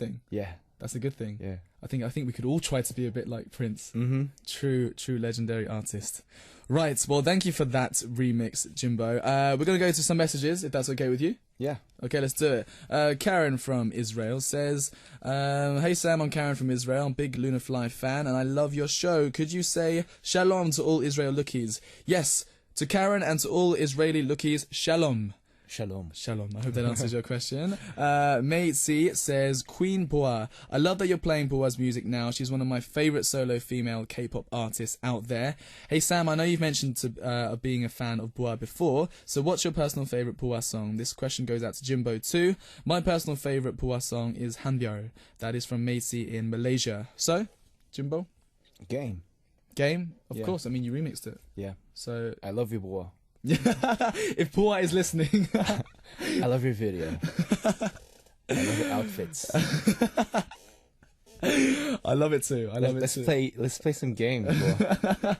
thing. Yeah. That's a good thing. Yeah. I think we could all try to be a bit like Prince. Mm-hmm. True legendary artist. Right, well, thank you for that remix, Jimbo. We're going to go to some messages, if that's okay with you. Yeah. Okay, let's do it. Karen from Israel says, hey Sam, I'm Karen from Israel. I'm a big Lunafly fan and I love your show. Could you say shalom to all Israel lookies? Yes, to Karen and to all Israeli lookies, shalom. Shalom. Shalom. I hope that answers your question. Mate C says, Queen Bua. I love that you're playing Bua's music now. She's one of my favourite solo female K-pop artists out there. Hey Sam, I know you've mentioned being a fan of Bua before, so what's your personal favourite Bua song? This question goes out to Jimbo too. My personal favourite Bua song is Hanbyo. That is from Mate C in Malaysia. So, Jimbo? Game. Of course. I mean, you remixed it. Yeah. So I love you, Bua. If Bua is listening, I love your video. I love your outfits. I love it too. Let's play some games, Bua.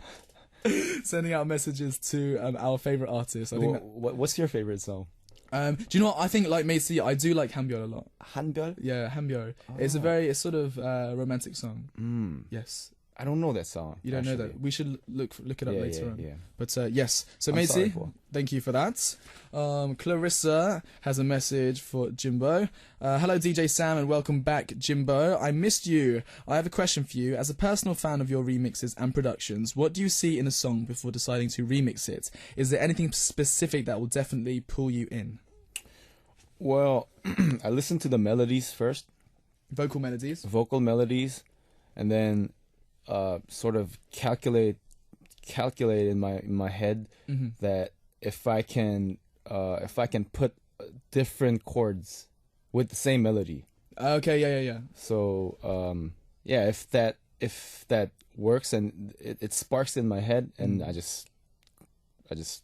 Sending out messages to our favourite artists. I think. What's your favorite song? Do you know what? I think like Macy, I do like Hanbyo a lot. Hanbyo? Yeah, Hanbyo. Oh. It's sort of romantic song. Yes. I don't know that song. You don't know that? We should look it up later on. Yeah. But yes. So Macy, thank you for that. Clarissa has a message for Jimbo. Hello DJ Sam and welcome back Jimbo. I missed you. I have a question for you. As a personal fan of your remixes and productions, what do you see in a song before deciding to remix it? Is there anything specific that will definitely pull you in? Well, I listen to the melodies first. Vocal melodies, and then sort of calculate in my head that if I can put different chords with the same melody. Okay, yeah. So if that works and it sparks in my head, and I just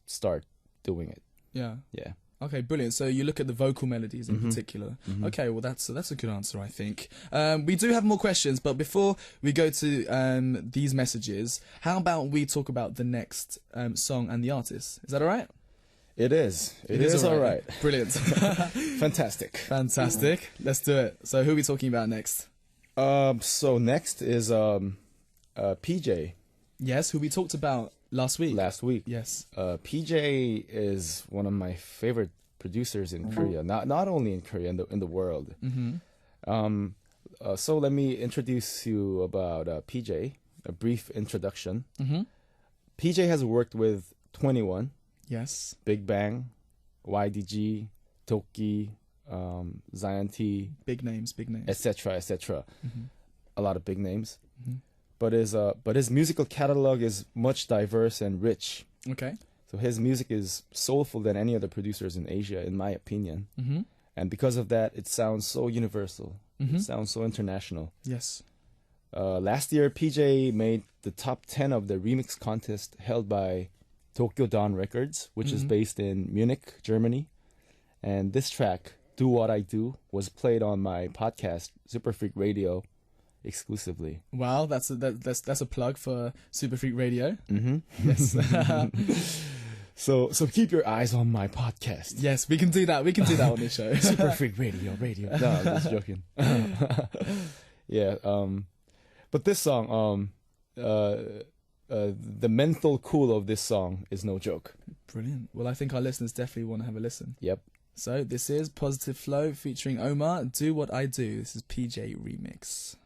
start doing it. Yeah. Yeah. Okay, brilliant. So you look at the vocal melodies in particular. Okay, well that's a good answer, I think. We do have more questions, but before we go to these messages, how about we talk about the next song and the artist? Is that all right? It is. It is all right. Brilliant. Fantastic. Let's do it. So who are we talking about next? So next is PJ. Yes, who we talked about last week. Yes. PJ is one of my favorite producers in Korea. Not only in Korea, in the world. So let me introduce you about PJ. A brief introduction. PJ has worked with 21. Yes. Big Bang, YDG, Toki, Zion T. Big names. Etc. A lot of big names. But his musical catalog is much diverse and rich. Okay. So his music is soulful than any other producers in Asia, in my opinion. And because of that, it sounds so universal. It sounds so international. Yes. Last year, PJ made the top 10 of the remix contest held by Tokyo Dawn Records, which is based in Munich, Germany. And this track, Do What I Do, was played on my podcast, Super Freak Radio, exclusively. Wow, that's a plug for Super Freak Radio. Yes. So keep your eyes on my podcast. Yes, we can do that. We can do that on this show. Super Freak Radio. No, I'm just joking. Yeah. But this song, the mental cool of this song is no joke. Brilliant. Well, I think our listeners definitely want to have a listen. Yep. So this is Positive Flow featuring Omar. Do What I Do. This is PJ Remix.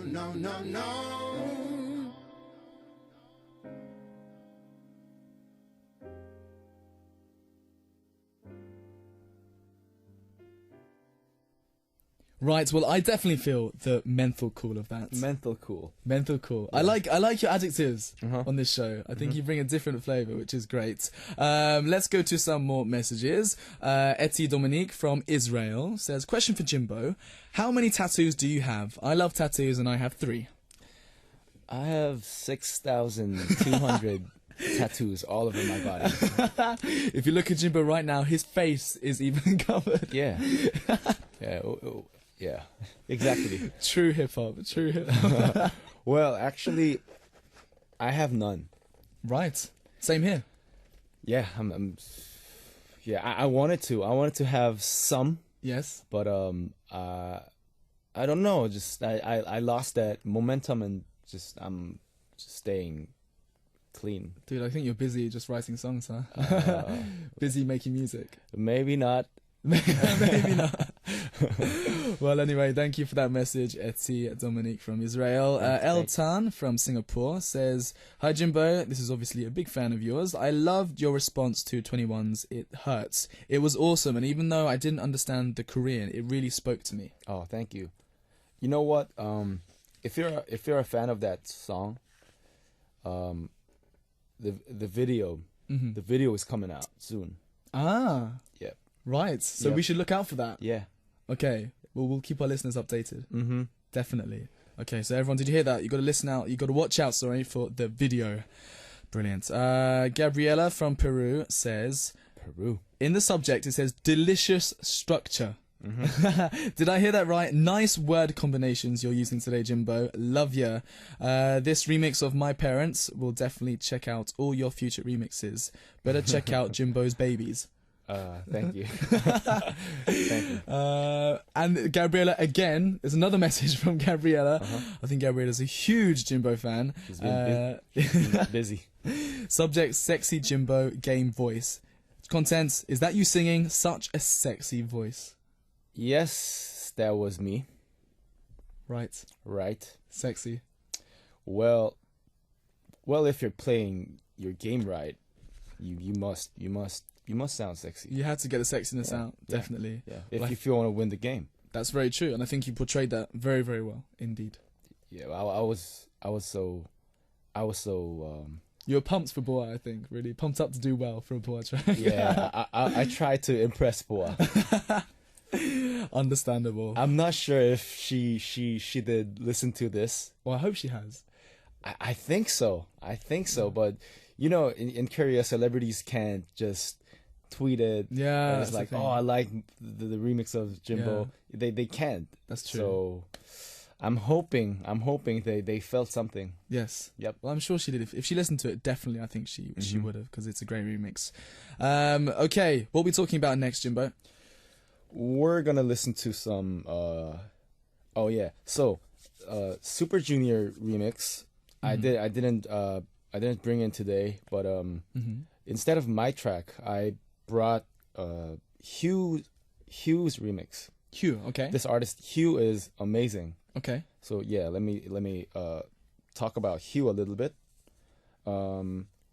no, no, no. Right, well, I definitely feel the menthol cool of that. Mental cool. Menthol cool. Yeah. I like your adjectives Uh-huh. on this show. I think you bring a different flavour, which is great. Let's go to some more messages. Eti Dominique from Israel says, question for Jimbo. How many tattoos do you have? I love tattoos and I have 3. I have 6,200 tattoos all over my body. If you look at Jimbo right now, his face is even covered. Yeah. Yeah. Yeah. Exactly. True hip-hop. True hip-hop. Well, actually, I have none. Right. Same here. Yeah. I wanted to. I wanted to have some, Yes. but I don't know. Just I lost that momentum and I'm just staying clean. Dude, I think you're busy just writing songs, huh? Busy making music. Maybe not. Maybe not. Well, anyway, thank you for that message, Etsy Dominique from Israel. El Tan from Singapore says, hi Jimbo, this is obviously a big fan of yours. I loved your response to 21's It Hurts. It was awesome, and even though I didn't understand the Korean, it really spoke to me. Oh, thank you. You know what? If you're a fan of that song, the video the video is coming out soon. Ah. Yeah. Right. So Yep. we should look out for that. Yeah. Okay. Well, we'll keep our listeners updated. Mm-hmm. Definitely. Okay, so everyone, did you hear that? You got to listen out. You got to watch out, sorry, for the video. Brilliant. Gabriela from Peru says, Peru. in the subject, it says delicious structure. Did I hear that right? Nice word combinations you're using today, Jimbo. Love ya. This remix of My Parents will definitely check out all your future remixes. Better check out Jimbo's Babies. Thank you. Thank you. And Gabriela, again, there's another message from Gabriela. I think Gabriela's a huge Jimbo fan. She's been busy. Subject, sexy Jimbo, game voice. Contents, is that you singing such a sexy voice? Yes, that was me. Right. Right. Sexy. Well, if you're playing your game right, you must sound sexy. You had to get the sexiness Yeah. out, definitely. Yeah. If Like- you want to win the game. That's very true, and I think you portrayed that very, very well, indeed. Yeah. I was so. You were pumped for Boa, I think, really. Pumped up to do well for a Boa track. Yeah. I tried to impress Boa. Understandable. I'm not sure if she did listen to this. Well, I hope she has. I think so. But you know, in Korea, celebrities can't just tweet it. Yeah, and it's that's like, the thing. oh, I like the remix of Jimbo. They can't. That's true. So I'm hoping they felt something. Yes. Yep. Well, I'm sure she did. If she listened to it, definitely, I think she would have, because it's a great remix. Okay, what are we talking about next, Jimbo? We're gonna listen to some. Super Junior remix. I didn't bring in today, but instead of my track, I brought Hugh's remix. Hugh. Okay. This artist Hugh is amazing. Okay. So yeah, let me talk about Hugh a little bit.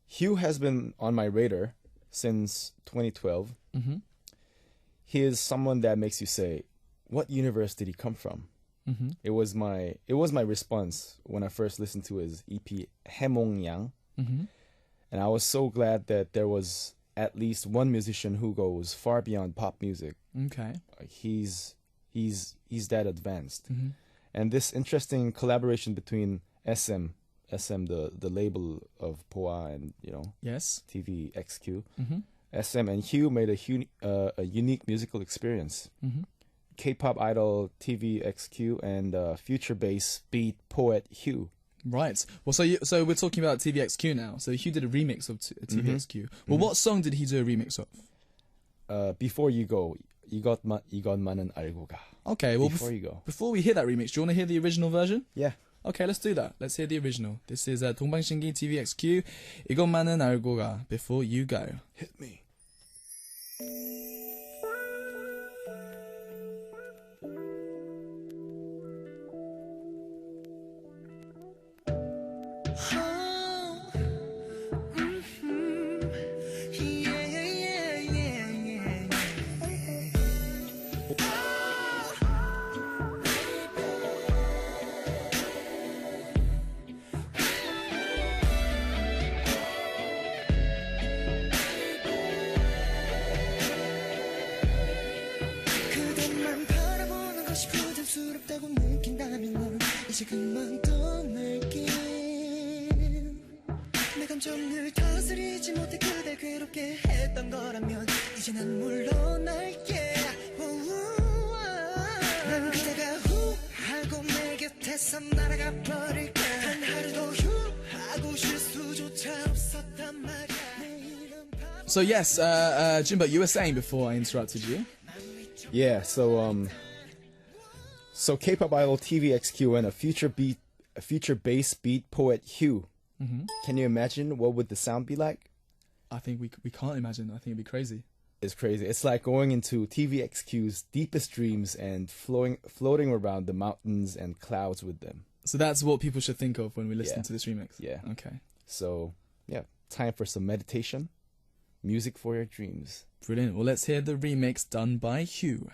Hugh has been on my radar since 2012. Mm-hmm. He is someone that makes you say, "What universe did he come from?" Mm-hmm. It was my response when I first listened to his EP 해몽양, Mm-hmm. and I was so glad that there was at least one musician who goes far beyond pop music. Okay. He's that advanced. Mm-hmm. And this interesting collaboration between SM, the label of Poa, and Yes. TVXQ, Mm-hmm. SM and Hugh made a unique musical experience. Mm-hmm. K-pop idol TVXQ and future bass beat poet Hugh. Right. Well, so we're talking about TVXQ now. So Hugh did a remix of TVXQ. Well, what song did he do a remix of? Before you go, 이것만은 알고 가. Okay. Well, Before you go. before we hear that remix, do you want to hear the original version? Yeah. Okay, let's do that. Let's hear the original. This is 동방신기 TVXQ. 이것만은 알고 가. Before you go. Hit me. Oh, mhm. Yeah, yeah, yeah, yeah, yeah. 그것만 바라보는 것이 부담스럽다고 느낀다면 넌 이제 그만 떠날게. 내 감정을 다스리지 못해 그댈 괴롭게 했던 거라면 이제 난 물러날게. 난 그대가 후 하고 내 곁에서 날아가 버릴까. 단 하루도 후 하고 쉴 수조차 없었단 말이야. 내일은 밤 So yes, Jimbo, you were saying before I interrupted you. Yeah, so K-pop idol TVXQ and a future bass beat poet Hugh. Can you imagine what would the sound be like? I think we can't imagine. I think it'd be crazy. It's crazy. It's like going into TVXQ's deepest dreams and floating around the mountains and clouds with them. So that's what people should think of when we listen Yeah. to this remix. Yeah. Okay. So, yeah, time for some meditation. Music for your dreams. Brilliant. Well, let's hear the remix done by Hugh.